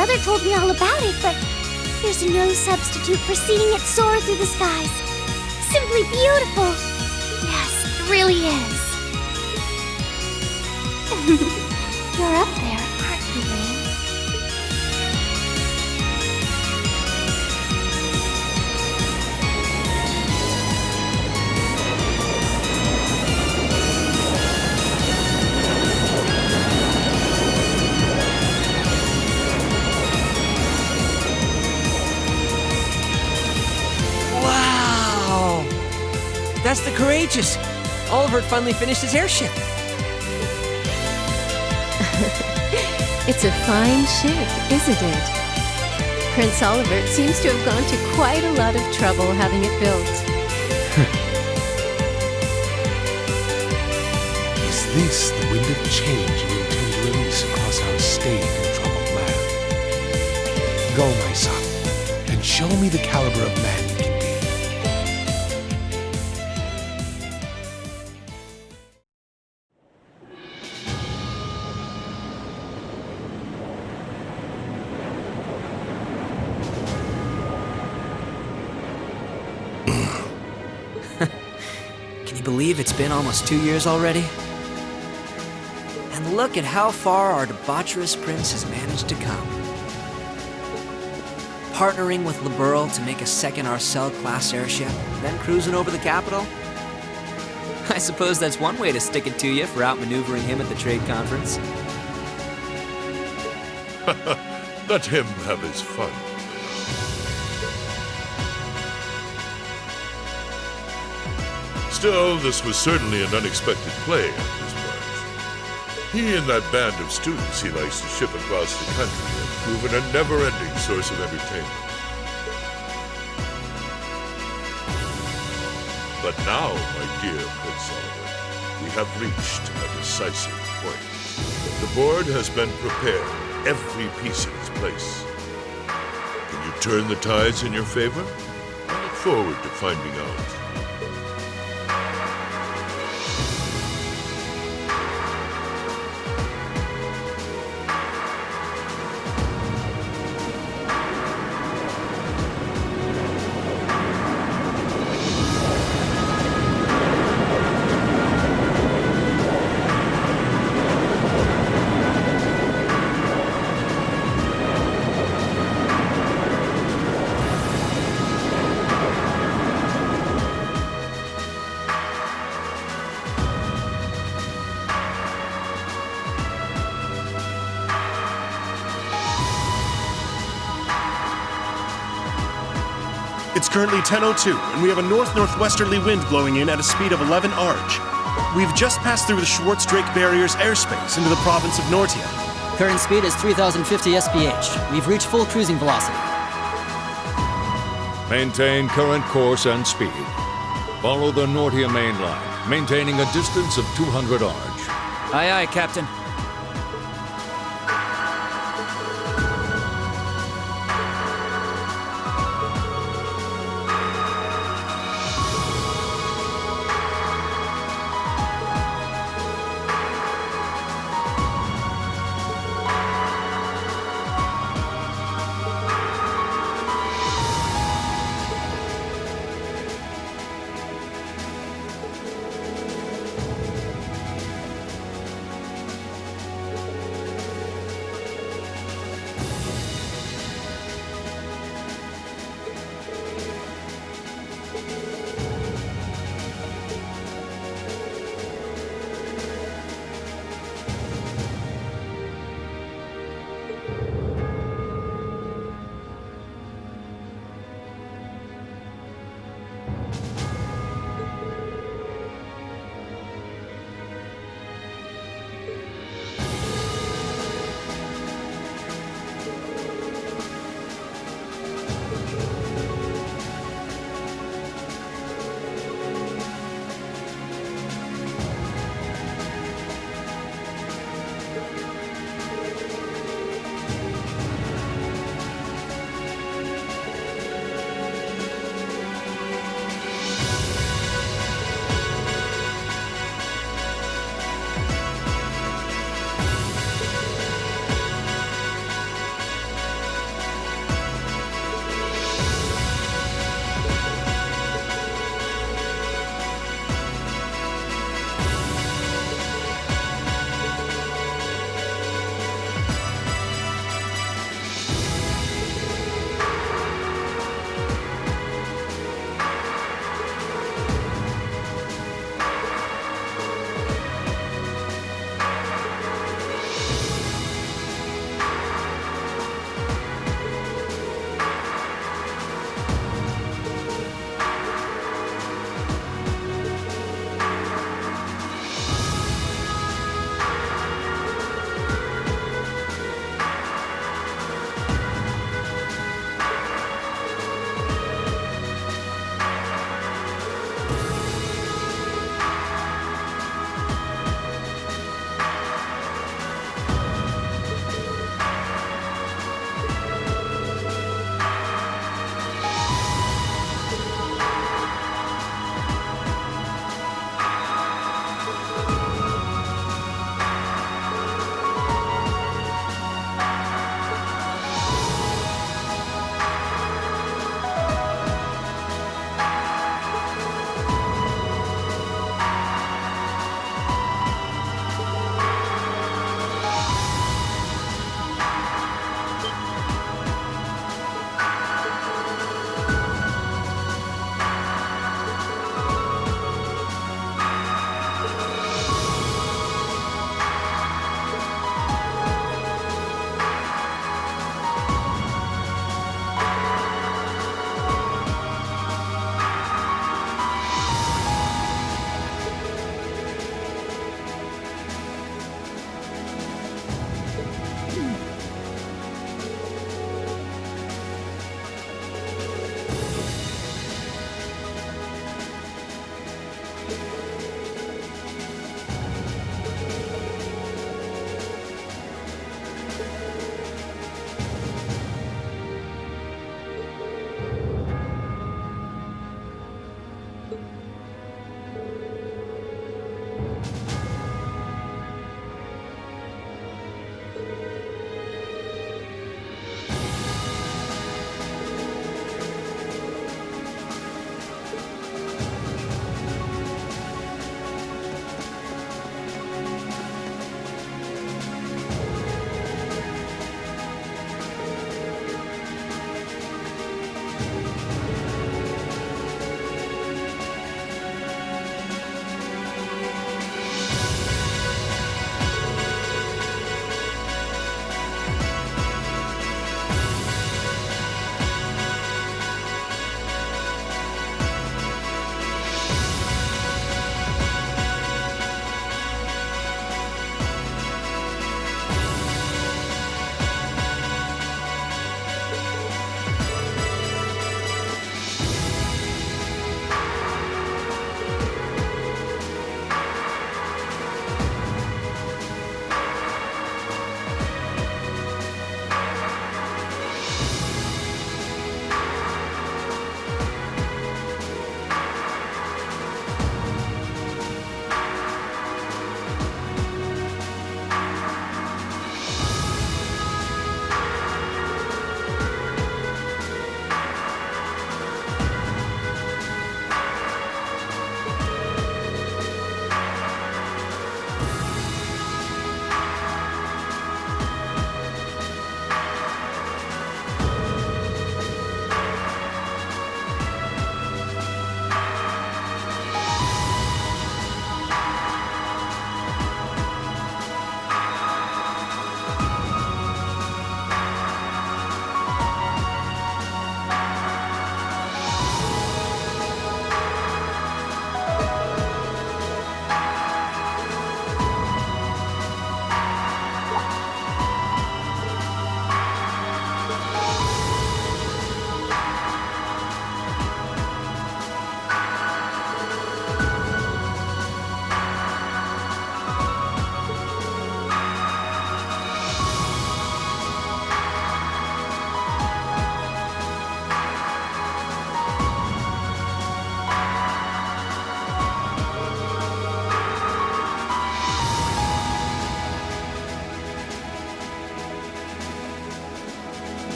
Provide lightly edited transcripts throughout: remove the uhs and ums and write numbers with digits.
brother told me all about it, but there's no substitute for seeing it soar through the skies. Simply beautiful. Yes, it really is. You're up there, aren't you, Wayne? Wow! That's the Courageous! Oliver finally finished his airship. It's a fine ship, isn't it? Prince Oliver seems to have gone to quite a lot of trouble having it built. Is this the wind of change you intend to release across our stained and troubled land? Go, my son, and show me the caliber of man you can be. Can you believe it's been almost 2 years already? And look at how far our debaucherous prince has managed to come. Partnering with Liberl to make a second Arcel-class airship, then cruising over the capital? I suppose that's one way to stick it to you for outmaneuvering him at the trade conference. Let him have his fun. Still, this was certainly an unexpected play on his part. He and that band of students he likes to ship across the country have proven a never-ending source of entertainment. But now, my dear Prince Oliver, we have reached a decisive point. The board has been prepared, every piece in its place. Can you turn the tides in your favor? I look forward to finding out. It's currently 10:02, and we have a north-northwesterly wind blowing in at a speed of 11 Arj. We've just passed through the Schwartz-Drake Barrier's airspace into the province of Nortia. Current speed is 3,050 SPH. We've reached full cruising velocity. Maintain current course and speed. Follow the Nortia main line, maintaining a distance of 200 Arj. Aye, aye, Captain.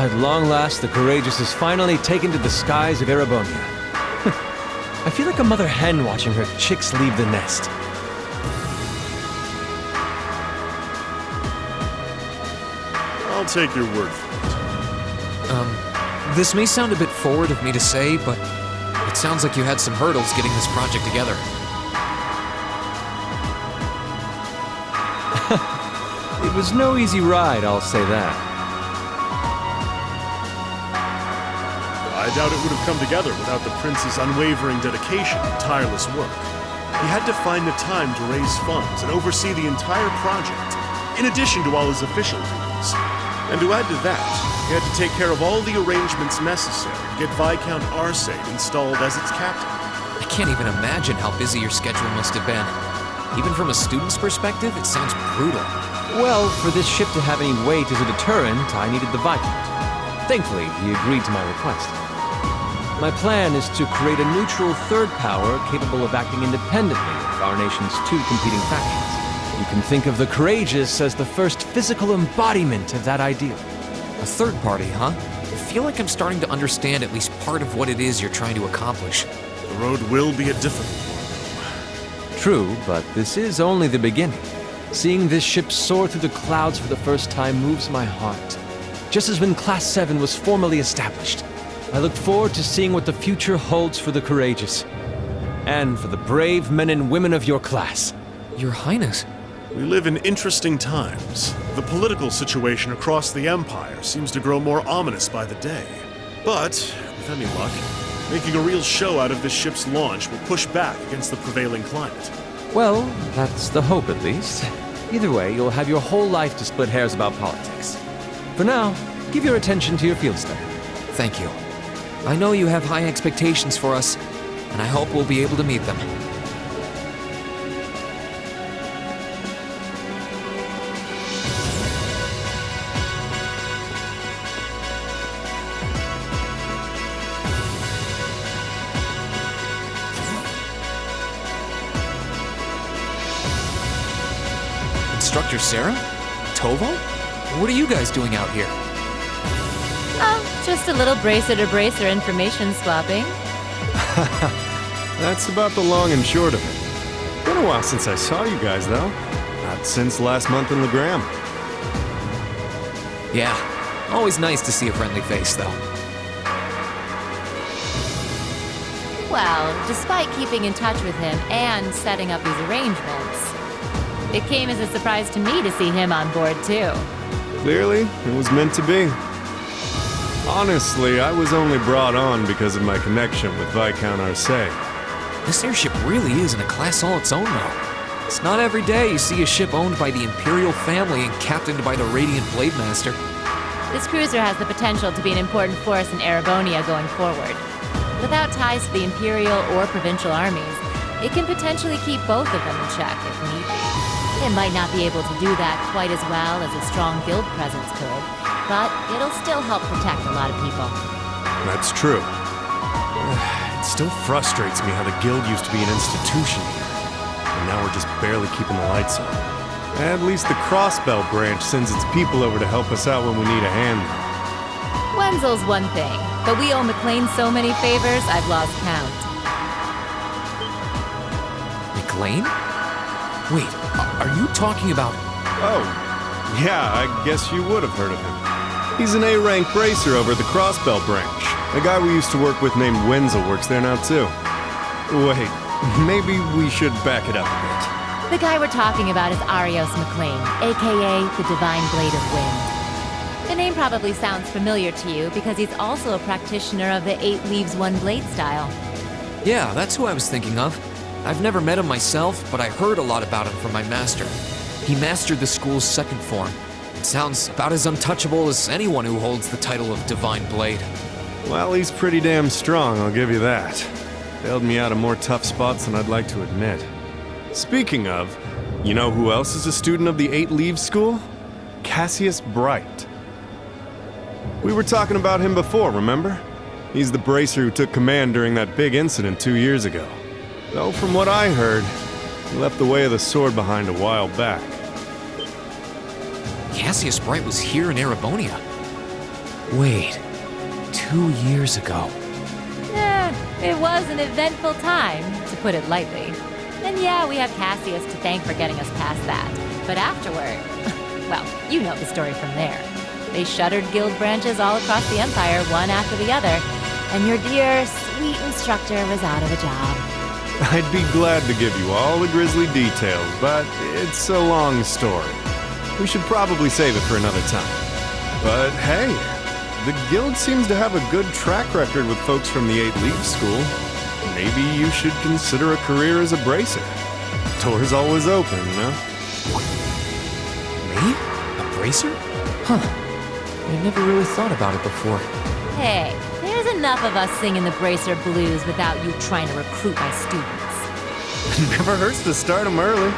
At long last, the Courageous is finally taken to the skies of Erebonia. I feel like a mother hen watching her chicks leave the nest. I'll take your word for it. This may sound a bit forward of me to say, but it sounds like you had some hurdles getting this project together. It was no easy ride, I'll say that. I doubt it would have come together without the prince's unwavering dedication and tireless work. He had to find the time to raise funds and oversee the entire project, in addition to all his official duties. And to add to that, he had to take care of all the arrangements necessary to get Viscount Arcade installed as its captain. I can't even imagine how busy your schedule must have been. Even from a student's perspective, it sounds brutal. Well, for this ship to have any weight as a deterrent, I needed the Viscount. Thankfully, he agreed to my request. My plan is to create a neutral third power capable of acting independently of our nation's two competing factions. You can think of the Courageous as the first physical embodiment of that ideal. A third party, huh? I feel like I'm starting to understand at least part of what it is you're trying to accomplish. The road will be a difficult one. True, but this is only the beginning. Seeing this ship soar through the clouds for the first time moves my heart. Just as when Class 7 was formally established. I look forward to seeing what the future holds for the Courageous. And for the brave men and women of your class. Your Highness. We live in interesting times. The political situation across the Empire seems to grow more ominous by the day. But, with any luck, making a real show out of this ship's launch will push back against the prevailing climate. Well, that's the hope at least. Either way, you'll have your whole life to split hairs about politics. For now, give your attention to your field study. Thank you. I know you have high expectations for us, and I hope we'll be able to meet them. Instructor Sarah? Tovo? What are you guys doing out here? Oh, just a little bracer-to-bracer information swapping. That's about the long and short of it. Been a while since I saw you guys, though. Not since last month in Legram. Yeah, always nice to see a friendly face, though. Well, despite keeping in touch with him and setting up these arrangements, it came as a surprise to me to see him on board, too. Clearly, it was meant to be. Honestly, I was only brought on because of my connection with Viscount Arcade. This airship really is in a class all its own, though. It's not every day you see a ship owned by the Imperial family and captained by the Radiant Blade Master. This cruiser has the potential to be an important force in Erebonia going forward. Without ties to the Imperial or Provincial armies, it can potentially keep both of them in check if need be. It might not be able to do that quite as well as a strong guild presence could, but it'll still help protect a lot of people. That's true. It still frustrates me how the guild used to be an institution here, and now we're just barely keeping the lights on. At least the Crossbell branch sends its people over to help us out when we need a hand. Wenzel's one thing, but we owe McLean so many favors I've lost count. McLean? Wait, are you talking about... Oh, yeah, I guess you would have heard of him. He's an A-rank bracer over at the Crossbell branch. A guy we used to work with named Wenzel works there now, too. Wait, maybe we should back it up a bit. The guy we're talking about is Arios McLean, aka the Divine Blade of Wind. The name probably sounds familiar to you because he's also a practitioner of the 8 Leaves 1 Blade style. Yeah, that's who I was thinking of. I've never met him myself, but I heard a lot about him from my master. He mastered the school's second form. It sounds about as untouchable as anyone who holds the title of Divine Blade. Well, he's pretty damn strong, I'll give you that. Bailed me out of more tough spots than I'd like to admit. Speaking of, you know who else is a student of the 8 Leaves School? Cassius Bright. We were talking about him before, remember? He's the bracer who took command during that big incident 2 years ago. Though from what I heard, he left the way of the sword behind a while back. Cassius Bright was here in Erebonia. Wait, 2 years ago. It was an eventful time, to put it lightly. And yeah, we have Cassius to thank for getting us past that. But afterward, well, you know the story from there. They shuttered guild branches all across the Empire, one after the other, and your dear, sweet instructor was out of a job. I'd be glad to give you all the grisly details, but it's a long story. We should probably save it for another time. But hey, the guild seems to have a good track record with folks from the 8 League School. Maybe you should consider a career as a bracer. Door's always open, you know? Me? A bracer? Huh. I never really thought about it before. Hey, there's enough of us singing the Bracer Blues without you trying to recruit my students. Never hurts to start them early.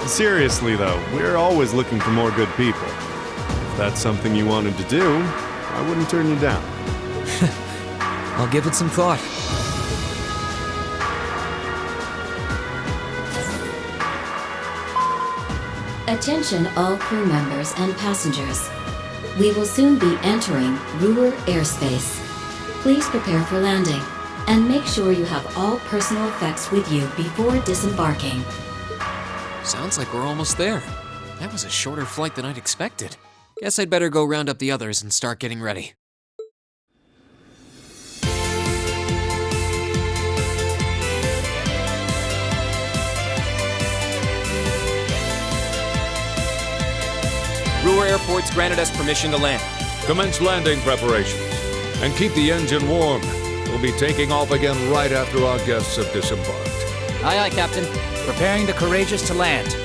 Seriously, though, we're always looking for more good people. If that's something you wanted to do, I wouldn't turn you down. I'll give it some thought. Attention all crew members and passengers. We will soon be entering Ruhr airspace. Please prepare for landing, and make sure you have all personal effects with you before disembarking. Sounds like we're almost there. That was a shorter flight than I'd expected. Guess I'd better go round up the others and start getting ready. Ruhr Airport's granted us permission to land. Commence landing preparations. And keep the engine warm. We'll be taking off again right after our guests have disembarked. Aye, aye, Captain. Preparing the Courageous to land.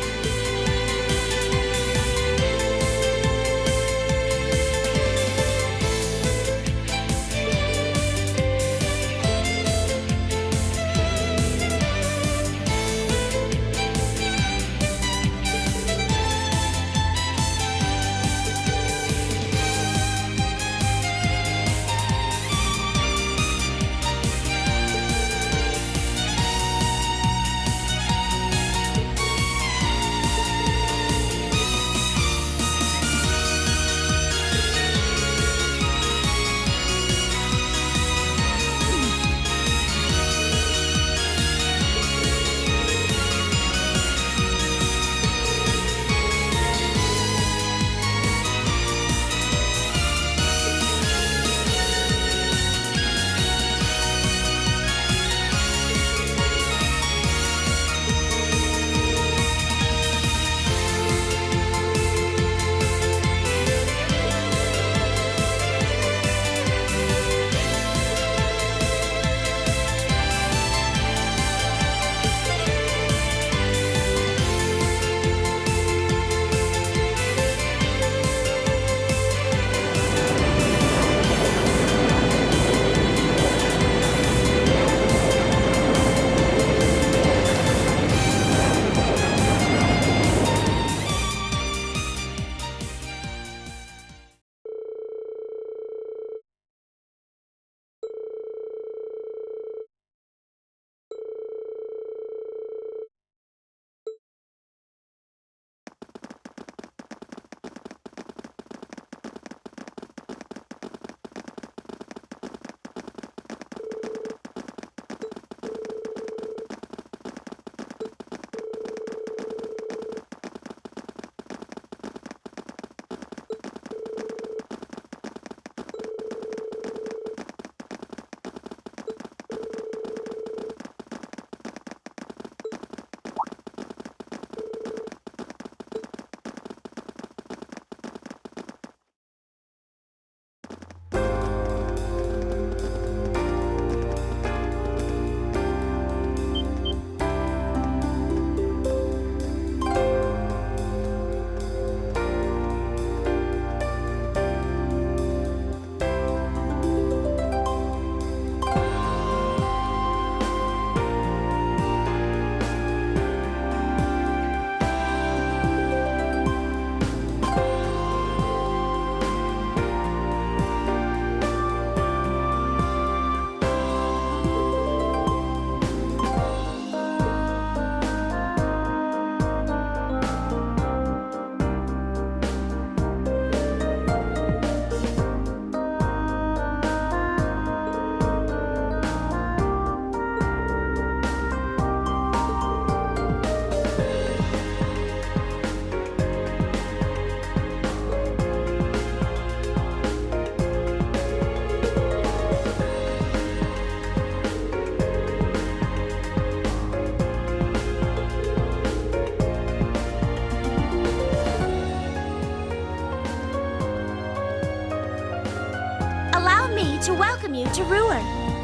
welcome you to Ruhr,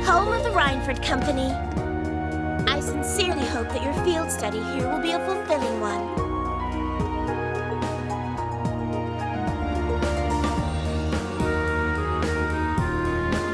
home of the Rhineford Company. I sincerely hope that your field study here will be a fulfilling